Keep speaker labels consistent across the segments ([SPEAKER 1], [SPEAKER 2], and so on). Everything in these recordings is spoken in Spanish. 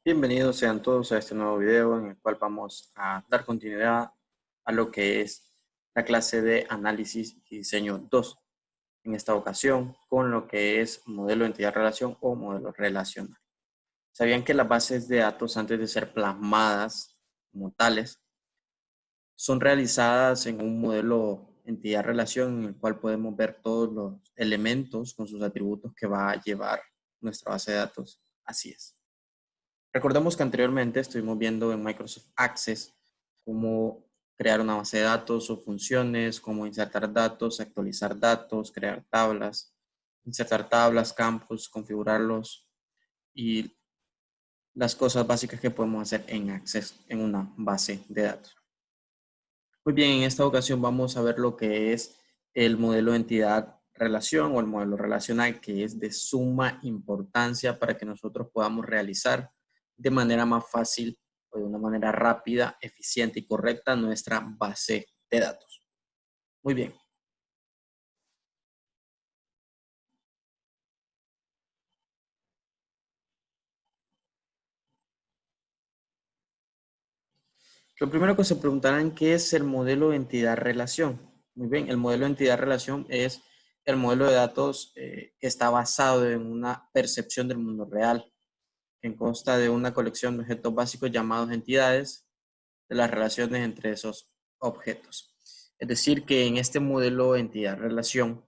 [SPEAKER 1] Bienvenidos sean todos a este nuevo video en el cual vamos a dar continuidad a lo que es la clase de análisis y diseño 2. En esta ocasión con lo que es modelo de entidad-relación o modelo relacional. ¿Sabían que las bases de datos antes de ser plasmadas como tales son realizadas en un modelo entidad-relación en el cual podemos ver todos los elementos con sus atributos que va a llevar nuestra base de datos? Así es. Recordemos que anteriormente estuvimos viendo en Microsoft Access cómo crear una base de datos o funciones, cómo insertar datos, actualizar datos, crear tablas, insertar tablas, campos, configurarlos y las cosas básicas que podemos hacer en Access en una base de datos. Muy bien, en esta ocasión vamos a ver lo que es el modelo de entidad-relación o el modelo relacional, que es de suma importancia para que nosotros podamos realizar de manera más fácil o de una manera rápida, eficiente y correcta nuestra base de datos. Muy bien. Lo primero que se preguntarán, ¿qué es el modelo de entidad-relación? Muy bien, el modelo de entidad-relación es el modelo de datos que está basado en una percepción del mundo real, que consta de una colección de objetos básicos llamados entidades, de las relaciones entre esos objetos. Es decir, que en este modelo entidad-relación,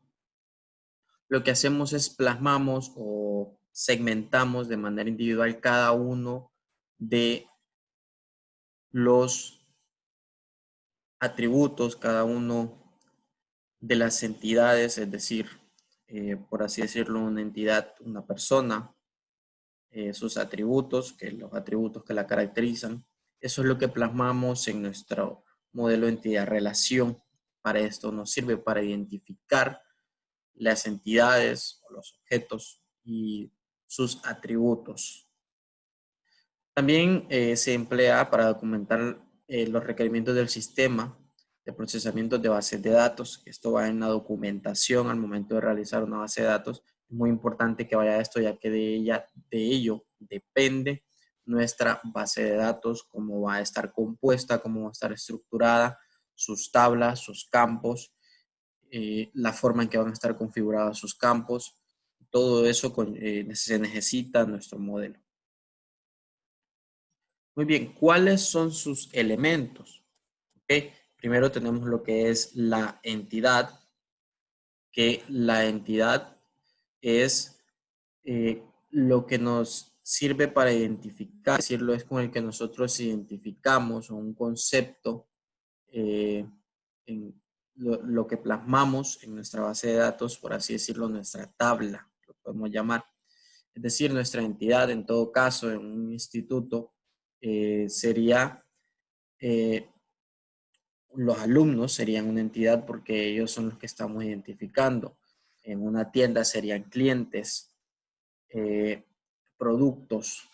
[SPEAKER 1] lo que hacemos es plasmamos o segmentamos de manera individual cada uno de los atributos, cada uno de las entidades, es decir, por así decirlo, una entidad, una persona, sus atributos, que los atributos que la caracterizan. Eso es lo que plasmamos en nuestro modelo de entidad-relación. Para esto nos sirve para identificar las entidades o los objetos y sus atributos. También se emplea para documentar los requerimientos del sistema de procesamiento de bases de datos. Esto va en la documentación al momento de realizar una base de datos. Es muy importante que vaya esto, ya que de ello depende nuestra base de datos, cómo va a estar compuesta, cómo va a estar estructurada, sus tablas, sus campos, la forma en que van a estar configurados sus campos. Todo eso se necesita en nuestro modelo. Muy bien, ¿cuáles son sus elementos? ¿Okay? Primero tenemos lo que es la entidad, que la entidad es lo que nos sirve para identificar, decirlo, es con el que nosotros identificamos o un concepto, en lo que plasmamos en nuestra base de datos, por así decirlo, nuestra tabla, lo podemos llamar. Es decir, nuestra entidad, en todo caso, en un instituto, sería los alumnos serían una entidad porque ellos son los que estamos identificando. En una tienda serían clientes, eh, productos,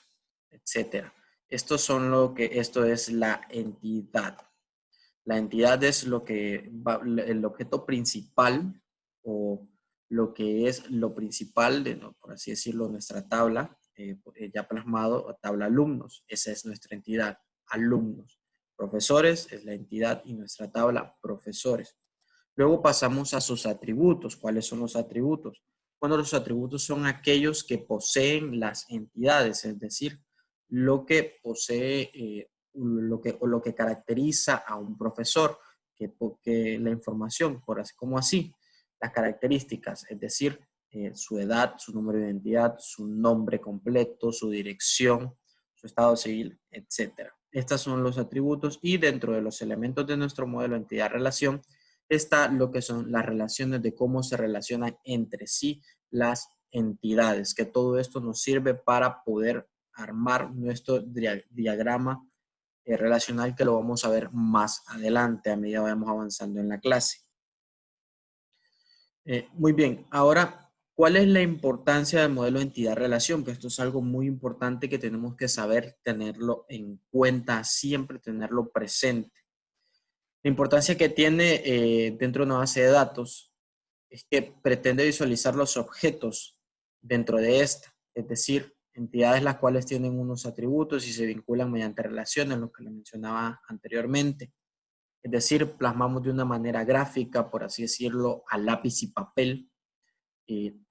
[SPEAKER 1] etcétera. Esto es la entidad. La entidad es el objeto principal o lo que es lo principal de, por así decirlo, nuestra tabla, ya plasmado, tabla alumnos. Esa es nuestra entidad, alumnos. Profesores es la entidad y nuestra tabla, profesores. Luego pasamos a sus atributos. ¿Cuáles son los atributos? Bueno, los atributos son aquellos que poseen las entidades, es decir, lo que posee, lo que caracteriza a un profesor, que la información, por así como así, las características, es decir, su edad, su número de identidad, su nombre completo, su dirección, su estado civil, etcétera. Estos son los atributos y dentro de los elementos de nuestro modelo de entidad-relación está lo que son las relaciones de cómo se relacionan entre sí las entidades, que todo esto nos sirve para poder armar nuestro diagrama relacional, que lo vamos a ver más adelante a medida que vayamos avanzando en la clase. Muy bien, ahora, ¿cuál es la importancia del modelo de entidad-relación? Pues esto es algo muy importante que tenemos que saber tenerlo en cuenta, siempre tenerlo presente. La importancia que tiene dentro de una base de datos es que pretende visualizar los objetos dentro de esta, es decir, Entidades las cuales tienen unos atributos y se vinculan mediante relaciones, lo que le mencionaba anteriormente. Es decir, plasmamos de una manera gráfica, por así decirlo, a lápiz y papel,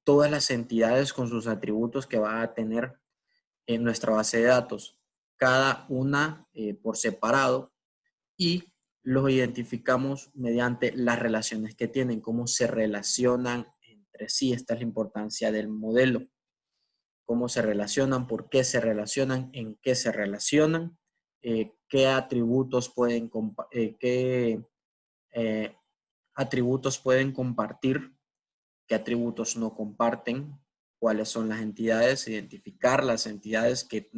[SPEAKER 1] todas las entidades con sus atributos que va a tener en nuestra base de datos, cada una por separado, y los identificamos mediante las relaciones que tienen, cómo se relacionan entre sí. Esta es la importancia del modelo. Cómo se relacionan, por qué se relacionan, en qué se relacionan, qué atributos pueden, eh, atributos pueden compartir, qué atributos no comparten, cuáles son las entidades, identificar las entidades que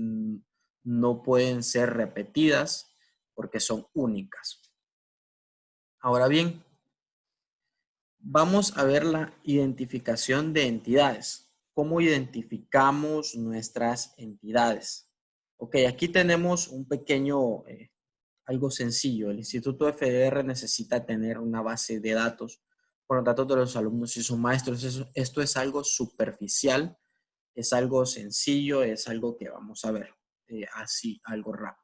[SPEAKER 1] no pueden ser repetidas porque son únicas. Ahora bien, vamos a ver la identificación de entidades. ¿Cómo identificamos nuestras entidades? Ok, aquí tenemos un pequeño, algo sencillo. El Instituto FDR necesita tener una base de datos con los datos de los alumnos y sus maestros. Esto es algo superficial, es algo sencillo, es algo que vamos a ver así, algo rápido.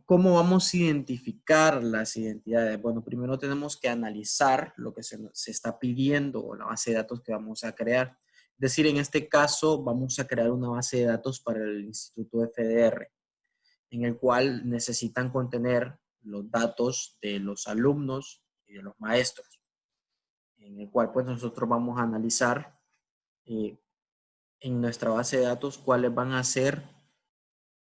[SPEAKER 1] ¿Cómo vamos a identificar las identidades? Bueno, primero tenemos que analizar lo que se está pidiendo o la base de datos que vamos a crear. Es decir, en este caso vamos a crear una base de datos para el Instituto FDR, en el cual necesitan contener los datos de los alumnos y de los maestros, en el cual pues nosotros vamos a analizar en nuestra base de datos cuáles van a ser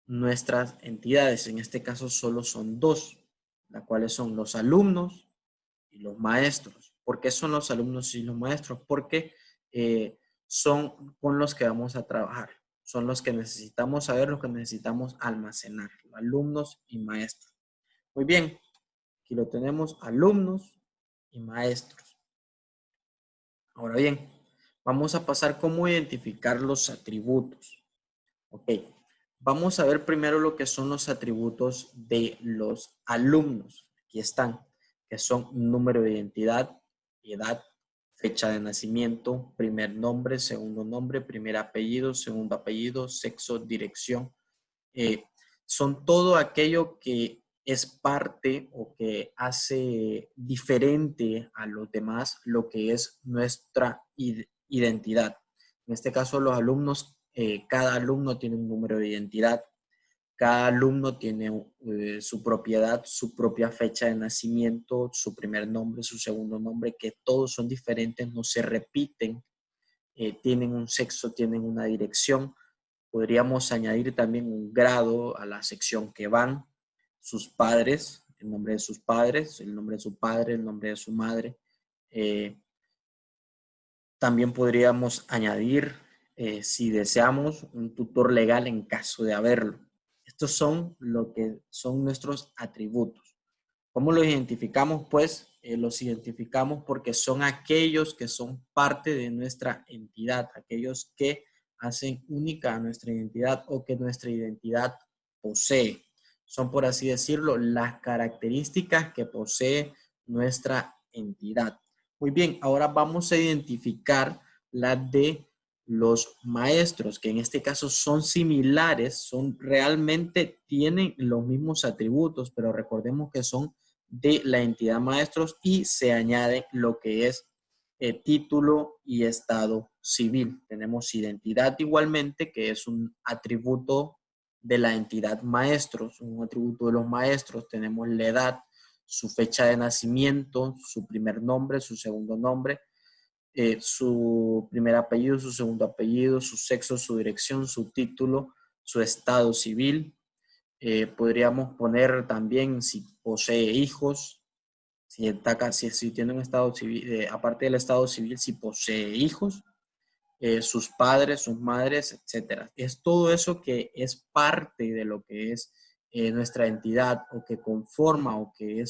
[SPEAKER 1] nuestras entidades. En este caso solo son dos, las cuales son los alumnos y los maestros. ¿Por qué son los alumnos y los maestros? Porque son con los que vamos a trabajar. Son los que necesitamos saber, los que necesitamos almacenar. Alumnos y maestros. Muy bien, aquí lo tenemos, alumnos y maestros. Ahora bien, vamos a pasar cómo identificar los atributos. Ok, vamos a ver primero lo que son los atributos de los alumnos. Aquí están, que son número de identidad, edad, fecha de nacimiento, primer nombre, segundo nombre, primer apellido, segundo apellido, sexo, dirección. Son todo aquello que es parte o que hace diferente a los demás lo que es nuestra identidad. En este caso, los alumnos, cada alumno tiene un número de identidad, cada alumno tiene su propiedad, su propia fecha de nacimiento, su primer nombre, su segundo nombre, que todos son diferentes, no se repiten, tienen un sexo, tienen una dirección. Podríamos añadir también un grado a la sección que van, sus padres, el nombre de sus padres, el nombre de su padre, el nombre de su madre. También podríamos añadir, si deseamos, un tutor legal en caso de haberlo. Estos son lo que son nuestros atributos. ¿Cómo los identificamos? Pues los identificamos porque son aquellos que son parte de nuestra entidad, aquellos que hacen única a nuestra identidad o que nuestra identidad posee. Son, por así decirlo, las características que posee nuestra entidad. Muy bien, ahora vamos a identificar las de los maestros, que en este caso son similares, son realmente tienen los mismos atributos, pero recordemos que son de la entidad maestros y se añade lo que es título y estado civil. Tenemos identidad igualmente, que es un atributo de la entidad maestros, un atributo de los maestros. Tenemos la edad, su fecha de nacimiento, su primer nombre, su segundo nombre, su primer apellido, su segundo apellido, su sexo, su dirección, su título, su estado civil. Podríamos poner también si posee hijos, si tiene un estado civil, aparte del estado civil, si posee hijos, sus padres, sus madres, etcétera. Es todo eso que es parte de lo que es nuestra entidad o que conforma o que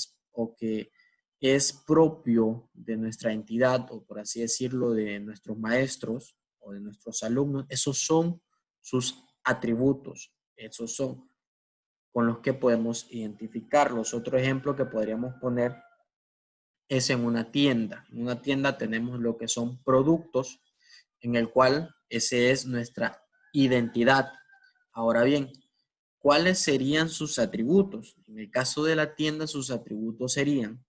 [SPEAKER 1] es propio de nuestra entidad o por así decirlo de nuestros maestros o de nuestros alumnos. Esos son sus atributos, esos son con los que podemos identificarlos. Otro ejemplo que podríamos poner es en una tienda. En una tienda tenemos lo que son productos en el cual ese es nuestra identidad. Ahora bien, ¿cuáles serían sus atributos? En el caso de la tienda, sus atributos serían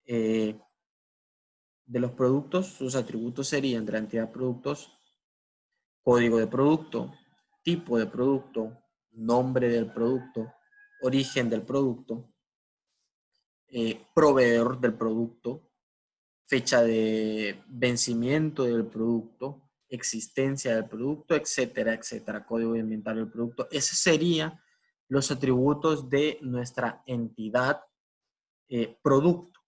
[SPEAKER 1] de los productos, sus atributos serían de la entidad de productos, código de producto, tipo de producto, nombre del producto, origen del producto, proveedor del producto, fecha de vencimiento del producto, existencia del producto, etcétera, etcétera, código de inventario del producto. Esos serían los atributos de nuestra entidad producto.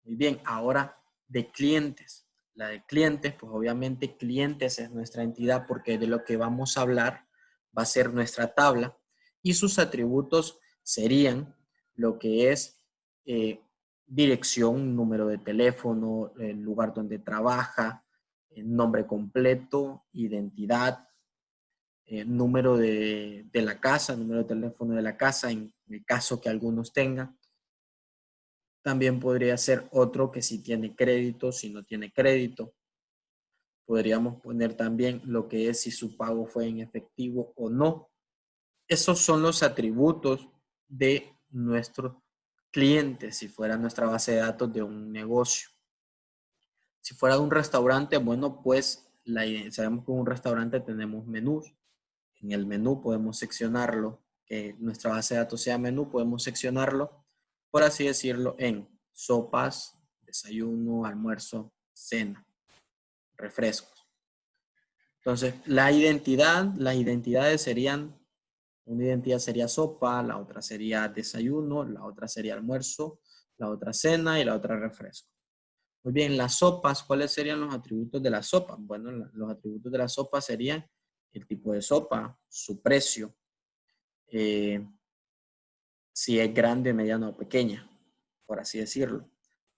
[SPEAKER 1] Muy bien, ahora de clientes. La de clientes, pues obviamente clientes es nuestra entidad porque de lo que vamos a hablar va a ser nuestra tabla y sus atributos serían lo que es dirección, número de teléfono, el lugar donde trabaja, el nombre completo, identidad, número de la casa, número de teléfono de la casa en el caso que algunos tengan. También podría ser otro que si tiene crédito, si no tiene crédito. Podríamos poner también lo que es si su pago fue en efectivo o no. Esos son los atributos de nuestros clientes, si fuera nuestra base de datos de un negocio. Si fuera de un restaurante, bueno, pues sabemos que en un restaurante tenemos menús. En el menú podemos seccionarlo, que nuestra base de datos sea menú, podemos seccionarlo, por así decirlo, en sopas, desayuno, almuerzo, cena, refrescos. Entonces, las identidades serían, una identidad sería sopa, la otra sería desayuno, la otra sería almuerzo, la otra cena y la otra refresco. Muy bien, las sopas, ¿cuáles serían los atributos de la sopa? Bueno, los atributos de la sopa serían el tipo de sopa, su precio, si es grande, mediana o pequeña, por así decirlo.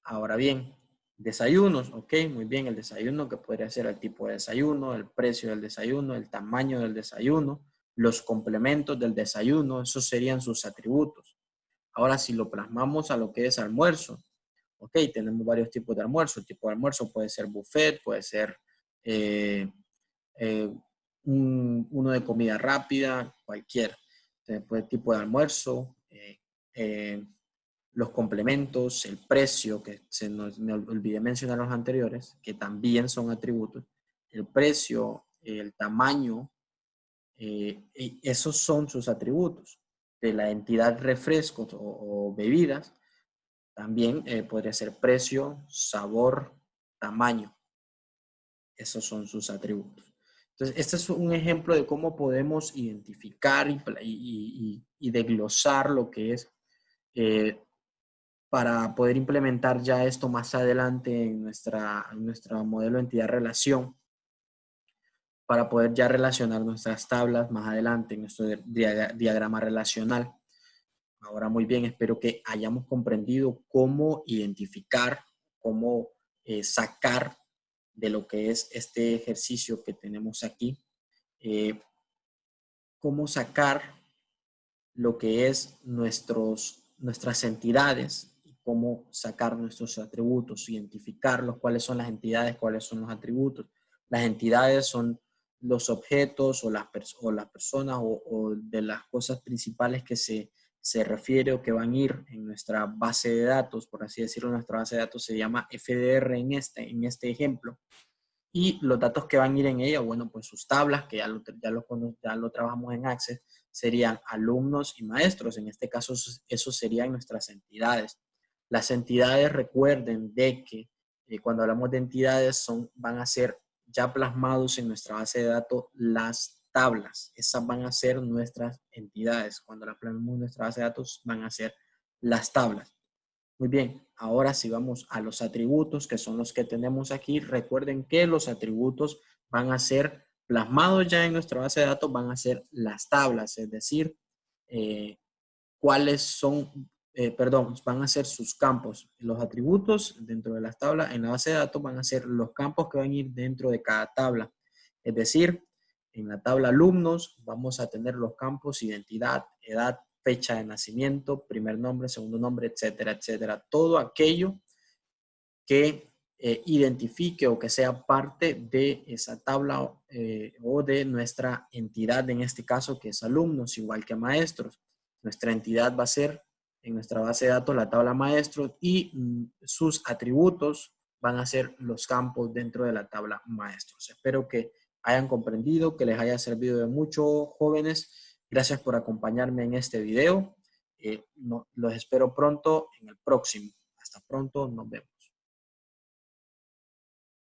[SPEAKER 1] Ahora bien, desayunos, ok, muy bien, el desayuno que podría ser el tipo de desayuno, el precio del desayuno, el tamaño del desayuno, los complementos del desayuno, esos serían sus atributos. Ahora, si lo plasmamos a lo que es almuerzo, ok, tenemos varios tipos de almuerzo. El tipo de almuerzo puede ser buffet, puede ser eh, eh, uno de comida rápida, cualquier tipo de almuerzo, los complementos, el precio, que me olvidé mencionar los anteriores, que también son atributos, el precio, el tamaño, esos son sus atributos. De la entidad refrescos o bebidas, también podría ser precio, sabor, tamaño. Esos son sus atributos. Entonces, este es un ejemplo de cómo podemos identificar y desglosar lo que es para poder implementar ya esto más adelante en nuestra modelo entidad-relación, para poder ya relacionar nuestras tablas más adelante en nuestro diagrama relacional. Ahora, muy bien, espero que hayamos comprendido cómo identificar, cómo sacar de lo que es este ejercicio que tenemos aquí, cómo sacar lo que es nuestras entidades y cómo sacar nuestros atributos, identificarlos, cuáles son las entidades, cuáles son los atributos. Las entidades son los objetos o las personas o de las cosas principales que se refiere o que van a ir en nuestra base de datos, por así decirlo. Nuestra base de datos se llama FDR en este ejemplo. Y los datos que van a ir en ella, bueno, pues sus tablas, que ya lo trabajamos en Access, serían alumnos y maestros. En este caso, eso serían nuestras entidades. Las entidades, recuerden de que cuando hablamos de entidades, van a ser ya plasmados en nuestra base de datos las tablas. Esas van a ser nuestras entidades. Cuando las plasmamos en nuestra base de datos, van a ser las tablas. Muy bien, ahora si vamos a los atributos, que son los que tenemos aquí, recuerden que los atributos van a ser plasmados ya en nuestra base de datos, van a ser las tablas, es decir, cuáles son, van a ser sus campos. Los atributos dentro de las tablas en la base de datos van a ser los campos que van a ir dentro de cada tabla. Es decir, en la tabla alumnos vamos a tener los campos identidad, edad, fecha de nacimiento, primer nombre, segundo nombre, etcétera, etcétera. Todo aquello que identifique o que sea parte de esa tabla o de nuestra entidad, en este caso que es alumnos, igual que maestros. Nuestra entidad va a ser en nuestra base de datos la tabla maestros y sus atributos van a ser los campos dentro de la tabla maestros. Espero que hayan comprendido, que les haya servido de mucho, jóvenes. Gracias por acompañarme en este video. Los espero pronto en el próximo. Hasta pronto, nos vemos.